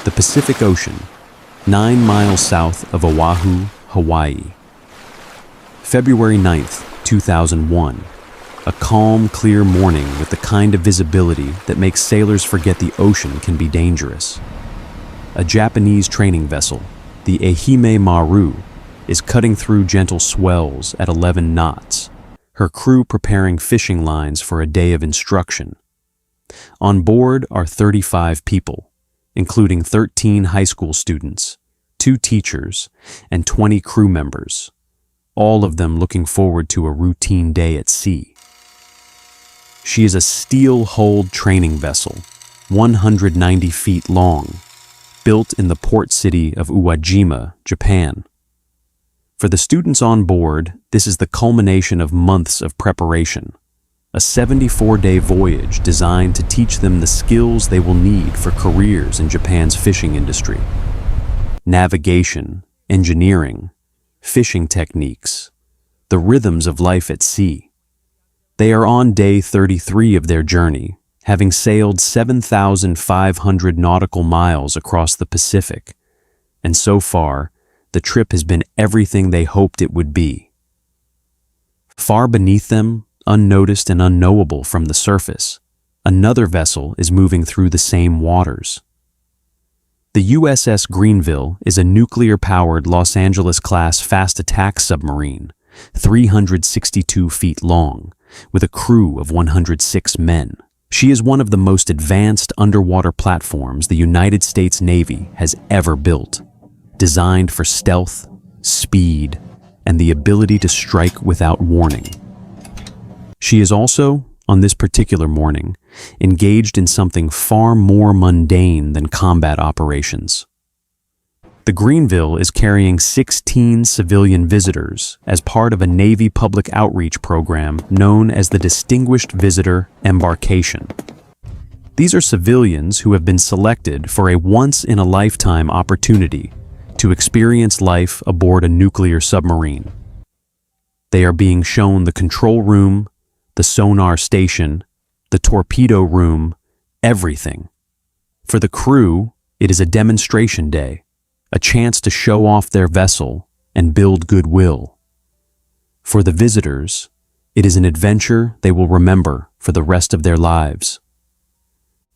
the Pacific Ocean, 9 miles south of Oahu, Hawaii. February 9th, 2001. A calm, clear morning with the kind of visibility that makes sailors forget the ocean can be dangerous. A Japanese training vessel, the Ehime Maru, is cutting through gentle swells at 11 knots, her crew preparing fishing lines for a day of instruction. On board are 35 people, including 13 high school students, 2 teachers, and 20 crew members, all of them looking forward to a routine day at sea. She is a steel-hulled training vessel, 190 feet long, built in the port city of Uwajima, Japan. For the students on board, this is the culmination of months of preparation, a 74-day voyage designed to teach them the skills they will need for careers in Japan's fishing industry. Navigation, engineering, fishing techniques, the rhythms of life at sea. They are on day 33 of their journey, having sailed 7,500 nautical miles across the Pacific, and so far, the trip has been everything they hoped it would be. Far beneath them, unnoticed and unknowable from the surface, another vessel is moving through the same waters. The USS Greenville is a nuclear-powered Los Angeles-class fast-attack submarine, 362 feet long, with a crew of 106 men. She is one of the most advanced underwater platforms the United States Navy has ever built, designed for stealth, speed, and the ability to strike without warning. She is also, on this particular morning, engaged in something far more mundane than combat operations. The Greenville is carrying 16 civilian visitors as part of a Navy public outreach program known as the Distinguished Visitor Embarkation. These are civilians who have been selected for a once-in-a-lifetime opportunity to experience life aboard a nuclear submarine. They are being shown the control room, the sonar station, the torpedo room, everything. For the crew, it is a demonstration day, a chance to show off their vessel and build goodwill. For the visitors, it is an adventure they will remember for the rest of their lives.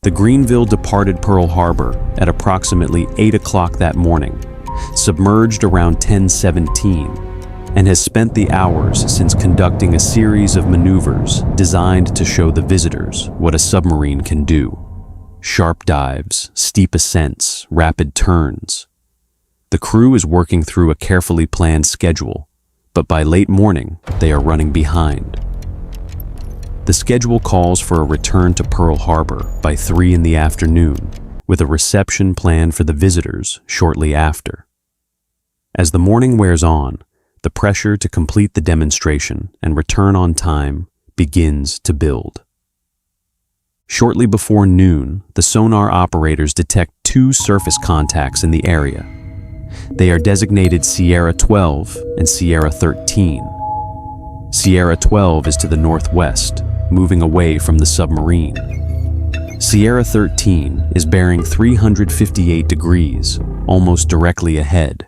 The Greenville departed Pearl Harbor at approximately 8 o'clock that morning, submerged around 10:17, and has spent the hours since conducting a series of maneuvers designed to show the visitors what a submarine can do. Sharp dives, steep ascents, rapid turns. The crew is working through a carefully planned schedule, but by late morning, they are running behind. The schedule calls for a return to Pearl Harbor by 3 in the afternoon, with a reception planned for the visitors shortly after. As the morning wears on, the pressure to complete the demonstration and return on time begins to build. Shortly before noon, the sonar operators detect 2 surface contacts in the area. They are designated Sierra 12 and Sierra 13. Sierra 12 is to the northwest, moving away from the submarine. Sierra 13 is bearing 358 degrees, almost directly ahead.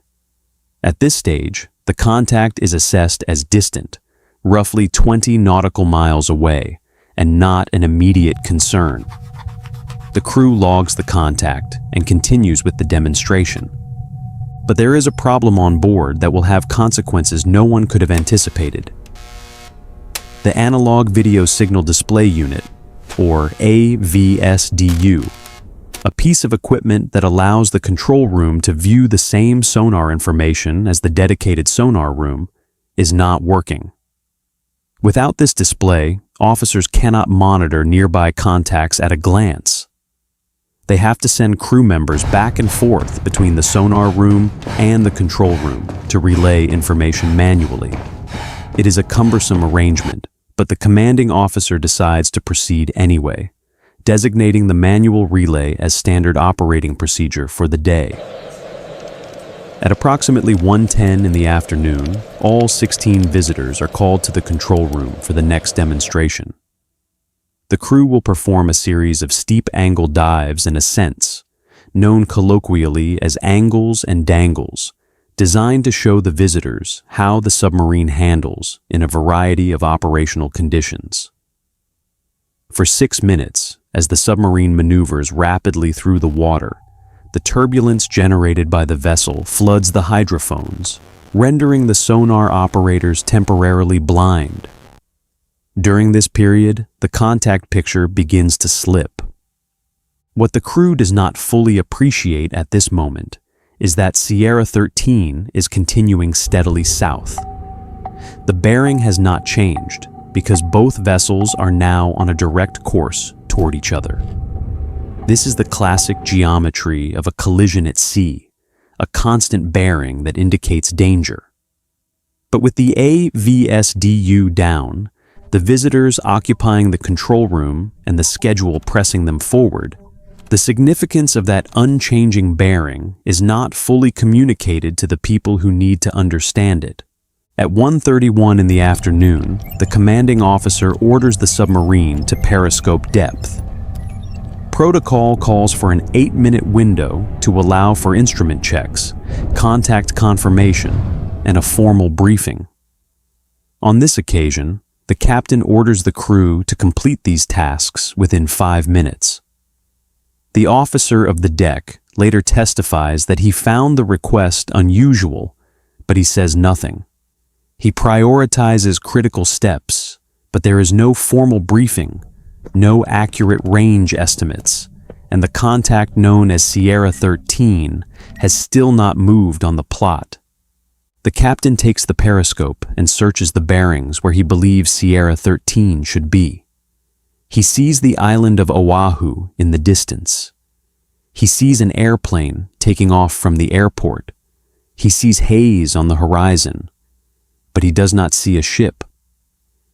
At this stage, the contact is assessed as distant, roughly 20 nautical miles away, and not an immediate concern. The crew logs the contact and continues with the demonstration. But there is a problem on board that will have consequences no one could have anticipated. The Analog Video Signal Display Unit, or AVSDU, a piece of equipment that allows the control room to view the same sonar information as the dedicated sonar room, is not working. Without this display, officers cannot monitor nearby contacts at a glance. They have to send crew members back and forth between the sonar room and the control room to relay information manually. It is a cumbersome arrangement, but the commanding officer decides to proceed anyway, designating the manual relay as standard operating procedure for the day. At approximately 1:10 in the afternoon, all 16 visitors are called to the control room for the next demonstration. The crew will perform a series of steep angle dives and ascents, known colloquially as angles and dangles, designed to show the visitors how the submarine handles in a variety of operational conditions. For 6 minutes, as the submarine maneuvers rapidly through the water, the turbulence generated by the vessel floods the hydrophones, rendering the sonar operators temporarily blind. During this period, the contact picture begins to slip. What the crew does not fully appreciate at this moment is that Sierra 13 is continuing steadily south. The bearing has not changed because both vessels are now on a direct course toward each other. This is the classic geometry of a collision at sea, a constant bearing that indicates danger. But with the AVSDU down, the visitors occupying the control room and the schedule pressing them forward, the significance of that unchanging bearing is not fully communicated to the people who need to understand it. At 1:31 in the afternoon, the commanding officer orders the submarine to periscope depth. Protocol calls for an 8-minute window to allow for instrument checks, contact confirmation, and a formal briefing. On this occasion, the captain orders the crew to complete these tasks within 5 minutes. The officer of the deck later testifies that he found the request unusual, but he says nothing. He prioritizes critical steps, but there is no formal briefing, no accurate range estimates, and the contact known as Sierra 13 has still not moved on the plot. The captain takes the periscope and searches the bearings where he believes Sierra 13 should be. He sees the island of Oahu in the distance. He sees an airplane taking off from the airport. He sees haze on the horizon, but he does not see a ship.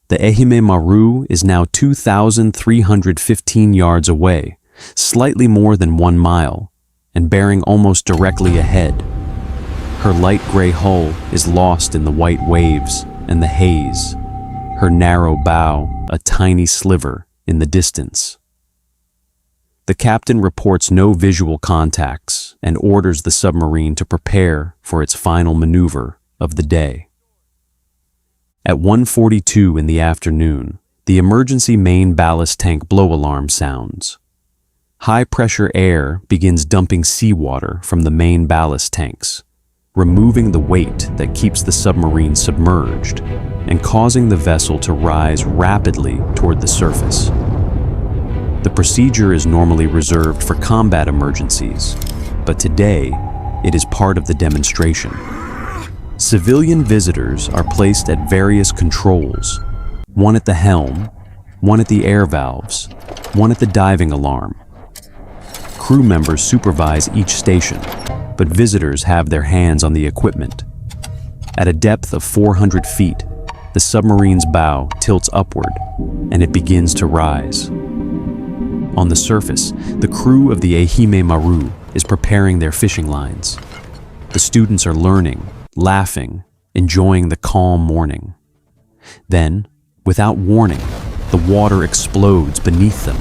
The Ehime Maru is now 2,315 yards away, slightly more than 1 mile, and bearing almost directly ahead. Her light gray hull is lost in the white waves and the haze, her narrow bow a tiny sliver in the distance. The captain reports no visual contacts and orders the submarine to prepare for its final maneuver of the day. At 1:42 in the afternoon, the emergency main ballast tank blow alarm sounds. High-pressure air begins dumping seawater from the main ballast tanks, removing the weight that keeps the submarine submerged and causing the vessel to rise rapidly toward the surface. The procedure is normally reserved for combat emergencies, but today it is part of the demonstration. Civilian visitors are placed at various controls, one at the helm, one at the air valves, one at the diving alarm. Crew members supervise each station, but visitors have their hands on the equipment. At a depth of 400 feet, the submarine's bow tilts upward, and it begins to rise. On the surface, the crew of the Ehime Maru is preparing their fishing lines. The students are learning, laughing, enjoying the calm morning. Then, without warning, the water explodes beneath them.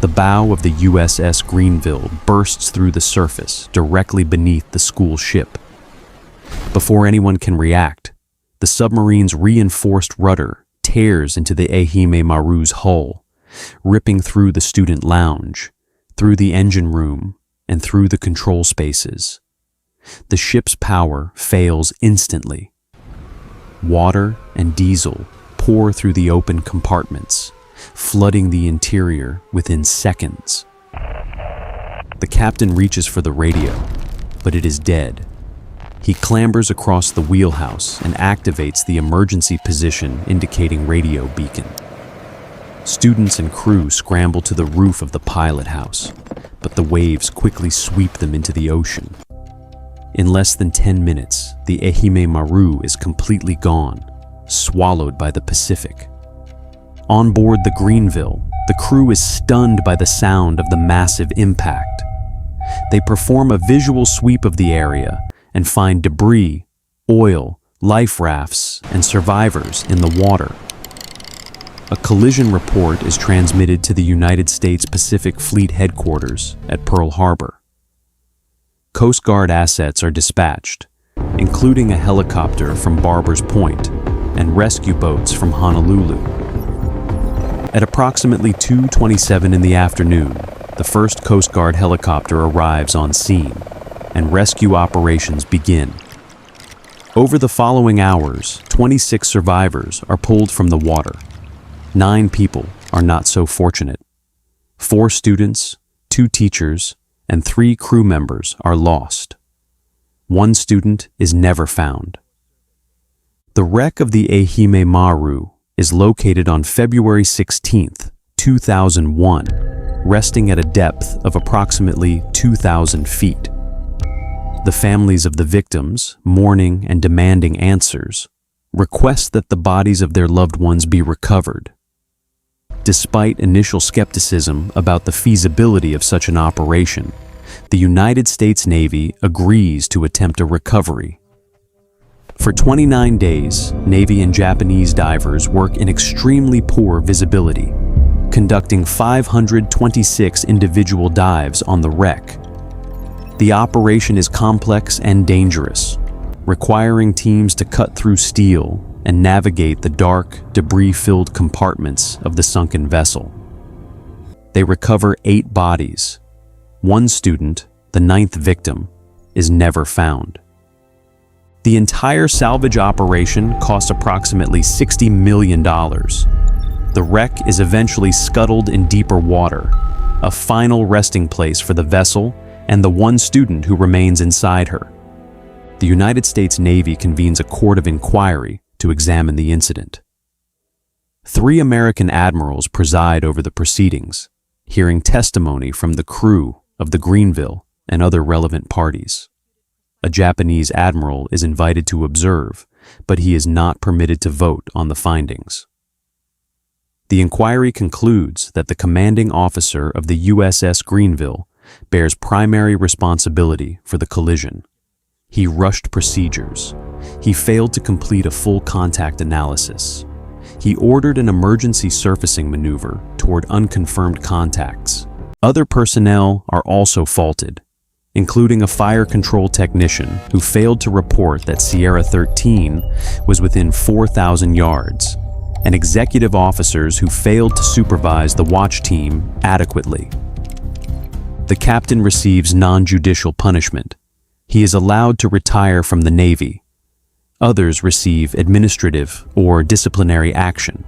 The bow of the USS Greenville bursts through the surface directly beneath the school ship. Before anyone can react, the submarine's reinforced rudder tears into the Ehime Maru's hull, ripping through the student lounge, through the engine room, and through the control spaces. The ship's power fails instantly. Water and diesel pour through the open compartments, flooding the interior within seconds. The captain reaches for the radio, but it is dead. He clambers across the wheelhouse and activates the emergency position indicating radio beacon. Students and crew scramble to the roof of the pilot house, but the waves quickly sweep them into the ocean. In less than 10 minutes, the Ehime Maru is completely gone, swallowed by the Pacific. On board the Greenville, the crew is stunned by the sound of the massive impact. They perform a visual sweep of the area and find debris, oil, life rafts, and survivors in the water. a collision report is transmitted to the United States Pacific Fleet Headquarters at Pearl Harbor. Coast Guard assets are dispatched, including a helicopter from Barbers Point and rescue boats from Honolulu. At approximately 2:27 in the afternoon, the first Coast Guard helicopter arrives on scene, and rescue operations begin. Over the following hours, 26 survivors are pulled from the water. 9 people are not so fortunate. 4 students, 2 teachers, and 3 crew members are lost. 1 student is never found. The wreck of the Ehime Maru is located on February 16, 2001, resting at a depth of approximately 2,000 feet. The families of the victims, mourning and demanding answers, request that the bodies of their loved ones be recovered. Despite initial skepticism about the feasibility of such an operation, the United States Navy agrees to attempt a recovery. For 29 days, Navy and Japanese divers work in extremely poor visibility, conducting 526 individual dives on the wreck. The operation is complex and dangerous, requiring teams to cut through steel and navigate the dark, debris-filled compartments of the sunken vessel. They recover 8 bodies. 1 student, the 9th victim, is never found. The entire salvage operation cost approximately $60 million. The wreck is eventually scuttled in deeper water, a final resting place for the vessel and the 1 student who remains inside her. The United States Navy convenes a court of inquiry to examine the incident. 3 American admirals preside over the proceedings, hearing testimony from the crew of the Greenville and other relevant parties. A Japanese admiral is invited to observe, but he is not permitted to vote on the findings. The inquiry concludes that the commanding officer of the USS Greenville bears primary responsibility for the collision. He rushed procedures. He failed to complete a full contact analysis. He ordered an emergency surfacing maneuver toward unconfirmed contacts. Other personnel are also faulted, including a fire control technician who failed to report that Sierra 13 was within 4,000 yards, and executive officers who failed to supervise the watch team adequately. The captain receives non-judicial punishment. He is allowed to retire from the Navy. Others receive administrative or disciplinary action.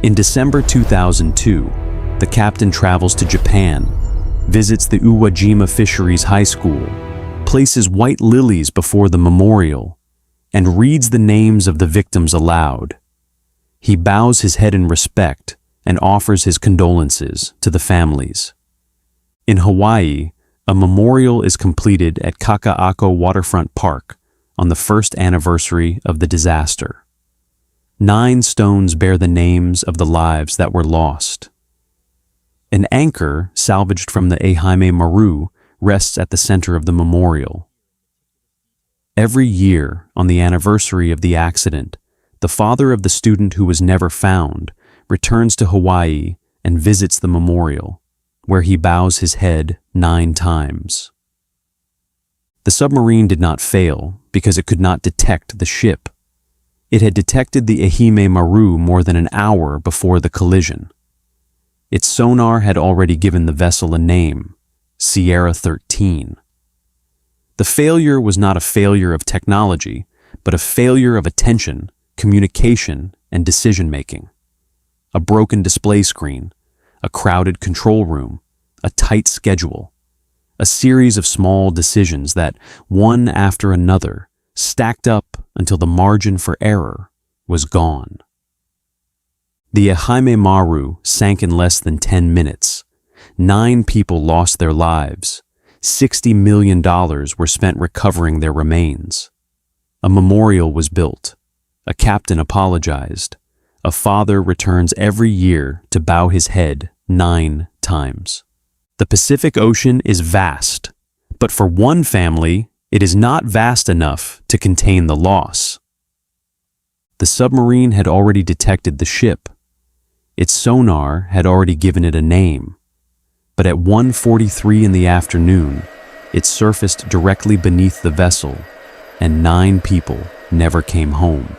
In December 2002, the captain travels to Japan, visits the Uwajima Fisheries High School, places white lilies before the memorial, and reads the names of the victims aloud. He bows his head in respect and offers his condolences to the families. In Hawaii, a memorial is completed at Kaka'ako Waterfront Park on the 1st anniversary of the disaster. 9 stones bear the names of the lives that were lost. An anchor salvaged from the Ehime Maru rests at the center of the memorial. Every year, on the anniversary of the accident, the father of the student who was never found returns to Hawaii and visits the memorial, where he bows his head 9 times. The submarine did not fail because it could not detect the ship. It had detected the Ehime Maru more than an hour before the collision. Its sonar had already given the vessel a name, Sierra 13. The failure was not a failure of technology, but a failure of attention, communication, and decision-making. A broken display screen, a crowded control room, a tight schedule, a series of small decisions that, one after another, stacked up until the margin for error was gone. The Ehime Maru sank in less than 10 minutes. 9 people lost their lives. $60 million were spent recovering their remains. A memorial was built. A captain apologized. A father returns every year to bow his head 9 times. The Pacific Ocean is vast, but for one family, it is not vast enough to contain the loss. The submarine had already detected the ship, Its sonar had already given it a name. But at 1:43 in the afternoon, it surfaced directly beneath the vessel, and 9 people never came home.